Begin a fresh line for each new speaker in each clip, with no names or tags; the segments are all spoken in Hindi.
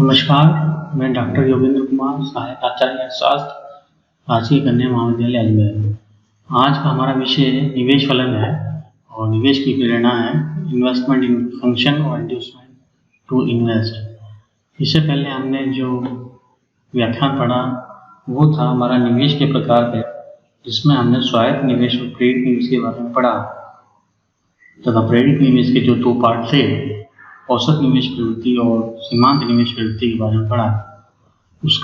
नमस्कार, मैं डॉक्टर योगेंद्र कुमार, सहायक आचार्य स्वास्थ्य, राजकीय कन्या महाविद्यालय अजमेर। आज का हमारा विषय निवेश फलन है और निवेश की प्रेरणा है इन्वेस्टमेंट इन फंक्शन और इंड्यूसमेंट टू इन्वेस्ट। इससे पहले हमने जो व्याख्यान पढ़ा वो था हमारा निवेश के प्रकार पे, जिसमें हमने स्वायत्त निवेश और प्रेरित निवेश के बारे में पढ़ा तथा प्रेरित निवेश के जो दो पार्ट थे, औसत निवेश प्रवृत्ति और सीमांत निवेश प्रवृत्ति के बारे में पढ़ा। उस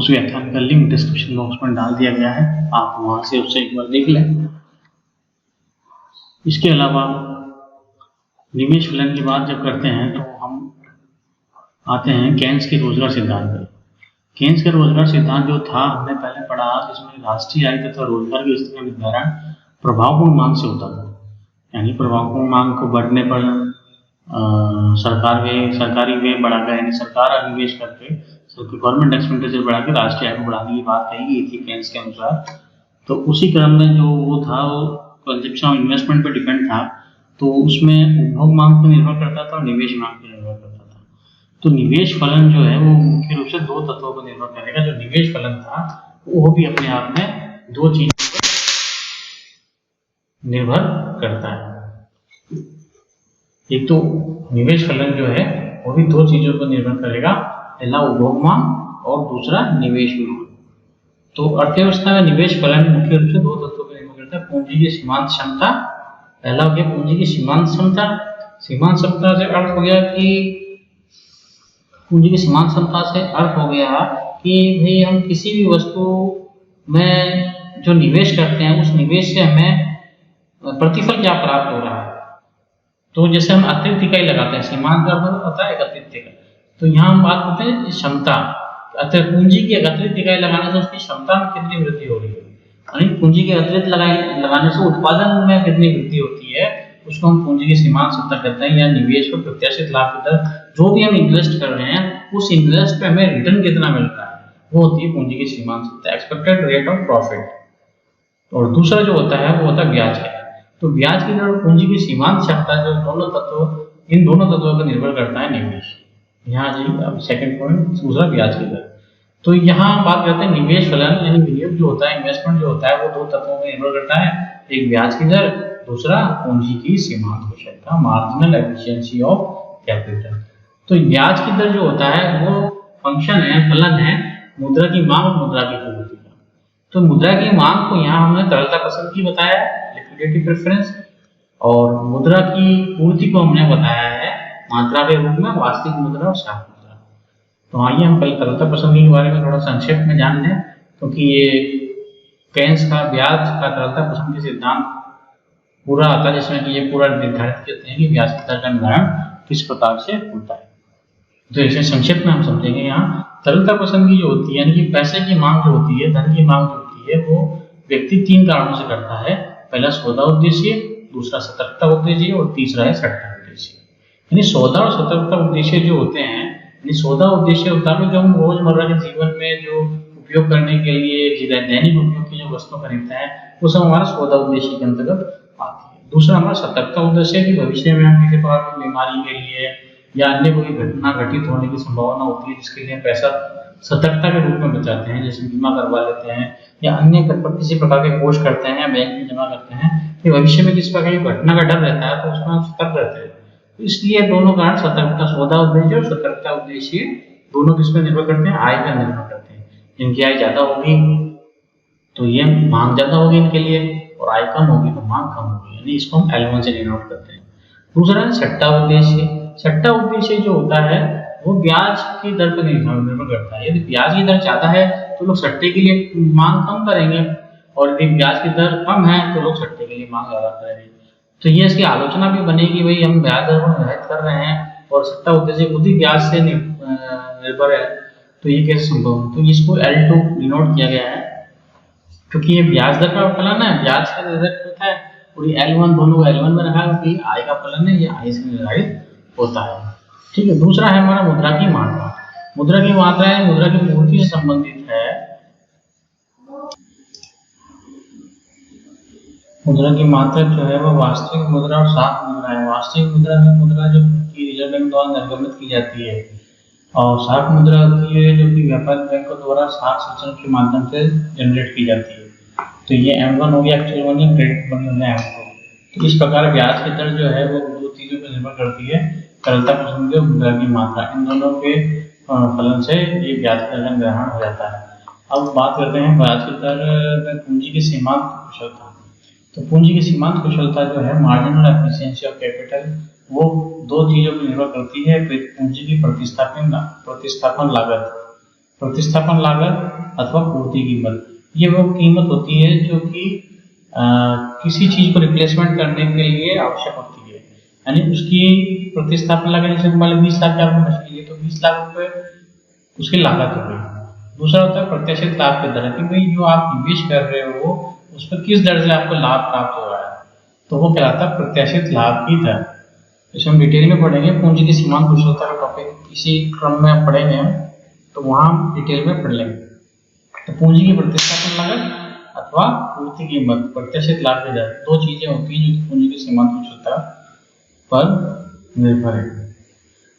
व्याख्यान का लिंक डिस्क्रिप्शन बॉक्स में डाल दिया गया है, आप वहां से उसे एक बार देख लें। इसके अलावा निवेश फलन की बात जब करते हैं तो हम आते हैं केन्स के रोजगार सिद्धांत पर। केन्स का रोजगार सिद्धांत जो था हमने पहले पढ़ा, जिसमें राष्ट्रीय आय तथा रोजगार की स्थिति का निर्धारण प्रभावपूर्ण मांग से होता था। यानी प्रभावपूर्ण मांग को बढ़ने पर सरकारी व्यय बढ़ाकर, यानी सरकार निवेश करके गवर्नमेंट एक्सपेंडिचर बढ़ा के राष्ट्रीय आय को बढ़ाने की बात कही गई थी केन्स के अनुसार। तो उसी क्रम में जो वो था वो कंजप्शन ऑफ इन्वेस्टमेंट पर डिपेंड था, तो उसमें उपभोग मांग पर निर्भर करता था और निवेश मांग पर निर्भर करता था। तो निवेश फलन जो है वो मुख्य रूप से दो तत्वों पर निर्भर करेगा। जो निवेश फलन था वो भी अपने आप में दो चीजों पर निर्भर करता है। एक तो निवेश फलन जो है वो भी दो चीजों पर निर्भर करेगा, पहला उपभोग मांग और दूसरा निवेश मांग। तो अर्थव्यवस्था में निवेश फलन मुख्य रूप से दो तत्वों पर निर्भर करता है। पूंजी की सीमांत क्षमता, पहला हो गया पूंजी की सीमांत क्षमता। सीमांत क्षमता से अर्थ हो गया कि पूंजी की सीमांत क्षमता से अर्थ हो गया कि भाई हम किसी भी वस्तु में जो निवेश करते हैं उस निवेश से हमें प्रतिफल क्या प्राप्त हो रहा है। तो जैसे हम अतिरिक्त इकाई लगाते हैं, सीमांत का मतलब होता है अतिरिक्त इकाई, तो यहाँ हम बात करते हैं क्षमता। पूंजी की अतिरिक्त इकाई लगाने से उसकी क्षमता में कितनी वृद्धि हो रही है, यानी पूंजी की अतिरिक्त लगाने से उत्पादन में कितनी वृद्धि होती है, उसको हम पूंजी की सीमांत क्षमता कहते हैं। या निवेश पर प्रत्याशित लाभ की दर, जो भी हम इन्वेस्ट कर रहे हैं उस इन्वेस्ट पे हमें रिटर्न कितना मिल रहा है, वो होती है पूंजी की सीमांत क्षमता, एक्सपेक्टेड रेट ऑफ प्रॉफिट। और दूसरा जो होता है वो होता है ब्याज का। तो ब्याज की दर और पूंजी की सीमांत क्षमता, जो इन दोनों तत्वों पर निर्भर करता है निवेश। यहाँ जी अब सेकंड पॉइंट, दूसरा ब्याज की दर। तो यहाँ बात करते हैं निवेश फलन, यानी विनियोग जो होता है, इन्वेस्टमेंट जो होता है वो दो तत्वों पर निर्भर करता है, एक ब्याज की दर, दूसरा पूंजी की सीमांत कुशलता, मार्जिनल एफिशिएंसी ऑफ कैपिटल। तो ब्याज की दर जो होता है वो फंक्शन है, फलन है मुद्रा की मांग और मुद्रा की पूर्ति का। तो मुद्रा की मांग को यहाँ हमने तरलता पसंद की बताया है, लिक्विडिटी प्रेफरेंस, और मुद्रा की पूर्ति को हमने बताया है मात्रा के रूप में वास्तविक मुद्रा और साख मुद्रा। तो आइए हम पहले तरलता पसंद के बारे में थोड़ा संक्षेप में जान लें, क्योंकि ये केन्स का ब्याज का तरलता पसंद के सिद्धांत पूरा आता है, जिसमें कि ये पूरा निर्धारित करते हैं कि ब्याज की दर का निर्धारण किस प्रकार से होता है। तो इसे संक्षेप में हम समझेंगे। यहाँ तरलता पसंद की जो होती है, यानी कि पैसे की मांग जो होती है, धन की मांग जो होती है, वो व्यक्ति तीन कारणों से करता है। पहला सौदा उद्देश्य, दूसरा सतर्कता उद्देश्य और तीसरा है सट्टा उद्देश्य। यानी सौदा और सतर्कता उद्देश्य जो होते हैं, यानी सौदा उद्देश्य होता है जो हम रोजमर्रा के जीवन में जो उपयोग करने के लिए दैनिक उपयोग की जो वस्तु खरीदते हैं वो सब हमारा सौदा उद्देश्य के अंतर्गत आती है। दूसरा हमारा सतर्कता उद्देश्य की भविष्य में हम किसी प्रकार की बीमारी के लिए या अन्य कोई घटना घटित होने की संभावना होती है, जिसके लिए पैसा सतर्कता के रूप में बचाते हैं, जैसे बीमा करवा लेते हैं या अन्य किसी प्रकार के कोष करते हैं या बैंक में जमा करते हैं कि भविष्य में किसी प्रकार की घटना का डर रहता है, तो उसमें हम सतर्क रहते हैं। तो इसलिए दोनों कारण सतर्कता, सौदा उद्देश्य और सतर्कता उद्देश्य दोनों किस पर निर्भर करते हैं, आय पर निर्भर करते हैं। इनकी आय ज्यादा होगी तो ये मांग ज्यादा होगी इनके लिए, और आय कम होगी तो मांग कम होगी, यानी इसको हम L1 से डिनोट करते हैं। दूसरा है सट्टा उद्देश्य। सट्टा उद्देश्य जो होता है वो ब्याज की दर पर निर्भर करता है। यदि ब्याज की दर ज्यादा है तो लोग सट्टे के लिए मांग कम करेंगे, और यदि ब्याज की दर कम है तो लोग सट्टे के लिए मांग ज्यादा करेंगे। तो ये इसकी आलोचना भी बनेगी, भाई हम ब्याज दर को निर्धारित कर रहे हैं और सट्टा उद्देश्य खुद ही ब्याज से निर्भर है, तो ये कैसे संभव है। तो इसको L2 डिनोट किया गया है, क्योंकि ये ब्याज दर का फलन है, ब्याज से निर्धारित होता है, और ये L1 दोनों को L1 में रखा है क्योंकि आय का फलन है, ये आय से निर्धारित होता है। ठीक है। दूसरा है हमारा मुद्रा की मात्रा। मुद्रा की मात्रा है मुद्रा की पूर्ति से संबंधित है। मुद्रा की मात्रा जो है वो वास्तविक मुद्रा और साख मुद्रा है। वास्तविक मुद्रा है मुद्रा जो कि रिजर्व बैंक द्वारा निर्गमित की जाती है, और साख मुद्रा होती है जो कि व्यापारिक बैंकों द्वारा साख संचलन के माध्यम से जनरेट की जाती है। तो ये M1 हो गया, एक्चुअल मनी, क्रेडिट मनी हो गया M2। तो इस प्रकार ब्याज की दर जो है वो दो चीजों पर निर्भर करती है, तरलता प्रसंग और मुद्रा की मात्रा। इन दोनों के फलन से ये ब्याज की दर का निर्धारण हो जाता है। अब बात करते हैं ब्याज की दर में पूंजी की सीमांत कुशलता। तो पूंजी की सीमांत कुशलता जो है, मार्जिनल एफिशिएंसी ऑफ कैपिटल, वो दो चीजों पर निर्भर करती है। पूंजी की प्रतिस्थापन लागत अथवा पूर्ति कीमत। ये वो कीमत होती है जो कि किसी चीज को रिप्लेसमेंट करने के लिए आवश्यक होती है, यानी उसकी प्रतिस्थापन लागत। जैसे मान लो 20 लाख की मशीन है तो 20 लाख रुपए उसकी लागत हो गई। दूसरा होता है प्रत्याशित लाभ की दर, कि भाई जो आप निवेश कर रहे हो उस पर किस दर से आपको लाभ प्राप्त हो रहा है, तो वो कहलाता है प्रत्याशित लाभ की दर। इसे हम डिटेल में पढ़ेंगे, पूंजी की सीमांत कुशलता का टॉपिक इसी क्रम में पढ़ेंगे हम, तो वहां हम डिटेल में पढ़ लेंगे। तो पूंजी की प्रतिस्थापन लागत अथवा पूर्ति कीमत, प्रत्याशित लाभ की दर, दो चीजें होती हैं जो पूंजी की सीमांत कुशलता पर निर्भर है।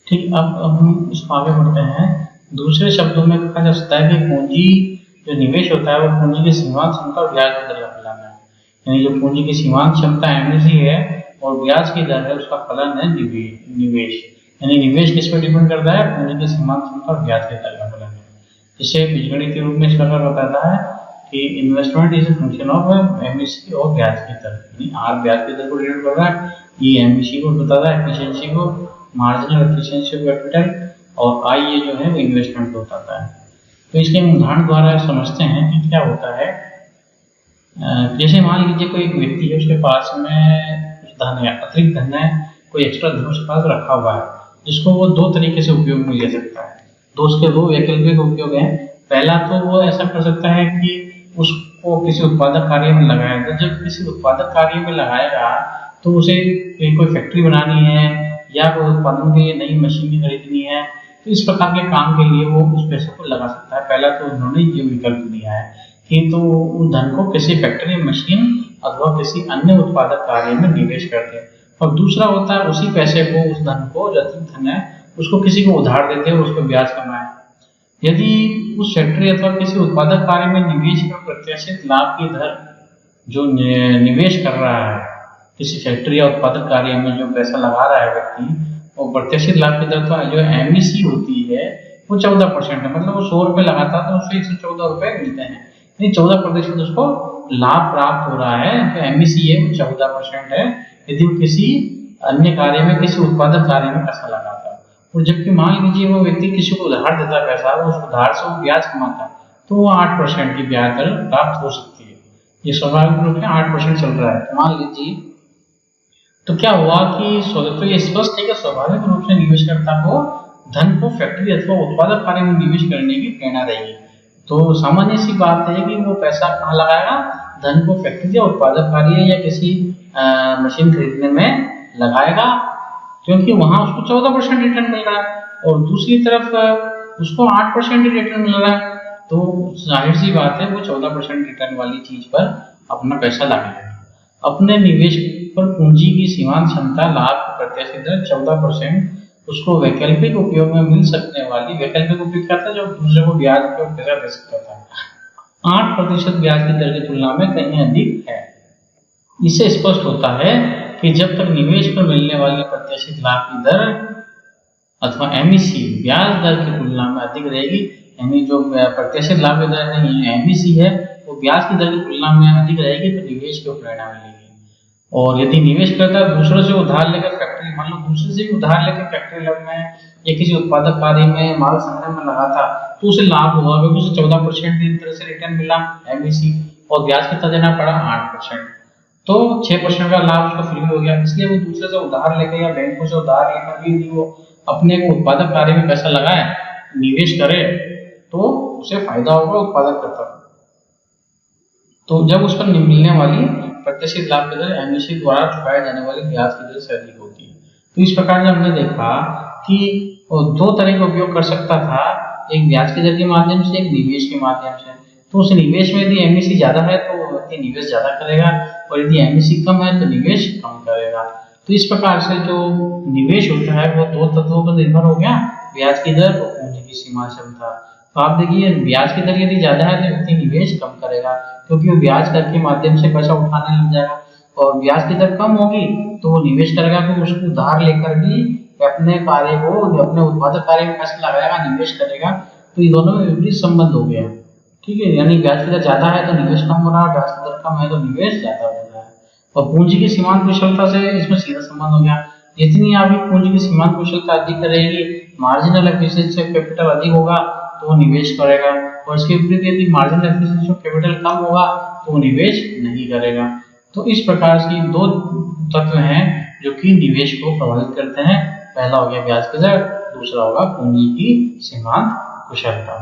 ठीक, अब हम इसको आगे बढ़ते हैं। दूसरे शब्दों में कहा जा सकता है कि पूंजी जो निवेश होता है वो पूंजी की सीमांत क्षमता और ब्याज की दर का फलन है। यानी जो पूंजी की सीमांत क्षमता एमएसी है और ब्याज की दर है, उसका फलन है निवेश। यानी निवेश किस पर डिपेंड करता है, पूंजी की सीमांत क्षमता और ब्याज की दर का फलन है। जिसे बीजगणित के रूप में इस प्रकार बताता है कि investment is a function of MAC और ब्याज की दर। यानी आर ब्याज की दर को डिपेंड कर रहा है, ये एमएसी को बताता है, एफिशिएंसी को, मार्जिनल एफिशिएंसी ऑफ कैपिटल, और आई ये जो है वो इन्वेस्टमेंट को बताता है। तो इसके उदाहरण द्वारा समझते हैं कि क्या होता है। जैसे मान लीजिए कोई एक व्यक्ति है, उसके पास में कुछ धन है, अतिरिक्त धन है, कोई एक्स्ट्रा धन उसके पास रखा हुआ है, जिसको वो दो तरीके से उपयोग में ले सकता है। तो उसके दो वैकल्पिक उपयोग हैं। पहला तो वो ऐसा कर सकता है कि उसको किसी उत्पादक कार्य में लगाया। तो जब किसी उत्पादक कार्य में लगाएगा तो उसे कोई फैक्ट्री बनानी है या कोई उत्पादन के लिए नई मशीन खरीदनी है, तो इस प्रकार के काम के लिए वो उस पैसे को लगा सकता है। पहला तो उन्होंने ये विकल्प दिया है कि तो उन धन को किसी फैक्ट्री, मशीन अथवा किसी अन्य उत्पादक कार्य में निवेश करते हैं। और दूसरा होता है उसी पैसे को, उस धन को, जो अतिरिक्त धन है, उसको किसी को उधार देते हैं, उस पर ब्याज कमाए। यदि उस फैक्ट्री अथवा किसी उत्पादक कार्य में निवेश का प्रत्याशित लाभ की दर, जो निवेश कर रहा है किसी फैक्ट्री या उत्पादक कार्य में, जो पैसा लगा रहा है व्यक्ति, और प्रत्याशित लाभ की दर तो जो एमईसी होती है वो 14% है। मतलब वो 100 रुपए लगाता है तो उससे 114 रुपए मिलते हैं, यानी 14% उसको लाभ प्राप्त हो रहा है। जो एमईसी है वो 14% है यदि वो किसी अन्य कार्य में, किसी उत्पादक कार्य में पैसा लगाता है। और जबकि मान लीजिए वो व्यक्ति किसी को उधार देता है पैसा, उस उधार से वो ब्याज कमाता है, तो वो 8% की ब्याज दर प्राप्त हो सकती है। ये स्वाभाविक रूप से 8% चल रहा है। मान लीजिए तो क्या हुआ कि तो ये स्पष्ट है कि स्वाभाविक रूप से निवेशकर्ता को धन को फैक्ट्री अथवा उत्पादक कार्य में निवेश करने की प्रेरणा देगी। तो सामान्य सी बात है कि वो पैसा कहाँ लगाएगा, धन को फैक्ट्री या उत्पादक कार्य या किसी मशीन खरीदने में लगाएगा, क्योंकि वहां उसको 14% रिटर्न मिल रहा है और दूसरी तरफ उसको 8% रिटर्न मिल रहा है। तो जाहिर सी बात है वो 14% रिटर्न वाली चीज पर अपना पैसा लगाएगा। अपने निवेश पर पूंजी की सीमांत क्षमता लाभ प्रत्याशित दर 14%, उसको वैकल्पिक उपयोग में मिल सकने वाली, वैकल्पिक उपयोग करता है जो दूसरे को ब्याज पे पैसा दे सकता था, 8% ब्याज की दर की तुलना में कहीं अधिक है। इससे स्पष्ट होता है कि जब तक निवेश पर मिलने वाली प्रत्याशित लाभ की दर अथवा एमईसी ब्याज दर की तुलना में अधिक रहेगी, यानी जो प्रत्याशित लाभ की दर नहीं है, एमईसी है, वो ब्याज की दर की तुलना में अधिक रहेगी, तो निवेश की प्रेरणा मिलेगी। और यदि निवेश करता है दूसरों से उधार लेकर फैक्ट्री, मान लो दूसरे से भी उधार लेकर फैक्ट्री में या किसी उत्पादक कार्य में माल संग्रह में लगा था, तो उसे लाभ हुआ, क्योंकि उसे 14% की तरह से रिटर्न मिला एमईसी, और ब्याज कितना देना पड़ा, 8%। तो 6% का लाभ उसको फ्री हो गया। इसलिए वो दूसरे से उधार लेकर या बैंकों से उधार लेकर भी वो अपने उत्पादक कार्य में पैसा लगाए, निवेश करे, तो उसे फायदा होगा उत्पादक करता। तो जब उस पर मिलने वाली प्रत्याशित लाभ की दर एमईसी द्वारा चुकाए जाने वाली ब्याज की दर से अधिक होती है। तो इस प्रकार से हमने देखा कि दो तरह का उपयोग कर सकता था, एक ब्याज की दर के माध्यम से, एक निवेश के माध्यम से। तो उस निवेश में यदि एमईसी ज्यादा है तो व्यक्ति निवेश ज्यादा करेगा, और यदि एमईसी कम है तो निवेश कम करेगा। तो इस प्रकार से जो निवेश होता है वो दो तत्वों पर निर्भर हो गया, ब्याज की दर और पूंजी की सीमा क्षमता। तो आप देखिए ब्याज की दर यदि ज्यादा है तो व्यक्ति निवेश कम करेगा, क्योंकि वो ब्याज दर के माध्यम से पैसा उठाने लग जाएगा, और ब्याज की दर कम होगी तो वो निवेश करेगा कि उसको उधार लेकर भी अपने कार्य को, अपने उत्पादक कार्य में पैसा लगाएगा, निवेश करेगा। तो ये दोनों में विपरीत संबंध हो गया, ठीक है। यानी ब्याज की दर ज्यादा है तो निवेश कम हो रहा है, ब्याज की दर कम है तो निवेश ज्यादा हो रहा है। और पूंजी की सीमांत कुशलता से इसमें सीधा संबंध हो गया, जितनी आपकी पूंजी की सीमांत कुशलता अधिक रहेगी, मार्जिनल एफिशिएंसी ऑफ कैपिटल अधिक होगा तो वो निवेश करेगा, और इसके विपरीत यदि मार्जिनल एफिशिएंसी ऑफ कैपिटल कम होगा तो वो निवेश नहीं करेगा। तो इस प्रकार की दो तत्व हैं जो कि निवेश को प्रभावित करते हैं। पहला हो गया ब्याज की दर, दूसरा होगा पूंजी की सीमांत कुशलता।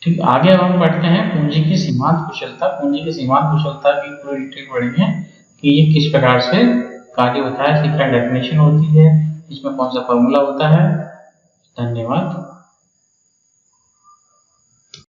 ठीक, आगे अब हम बढ़ते हैं पूंजी की सीमांत कुशलता। पूंजी की सीमांत कुशलता की पूरी डिटेल पढ़ेंगे कि ये किस प्रकार से कार्य होता है, इसकी क्या डेफिनेशन होती है, इसमें कौन सा फॉर्मूला होता है। धन्यवाद।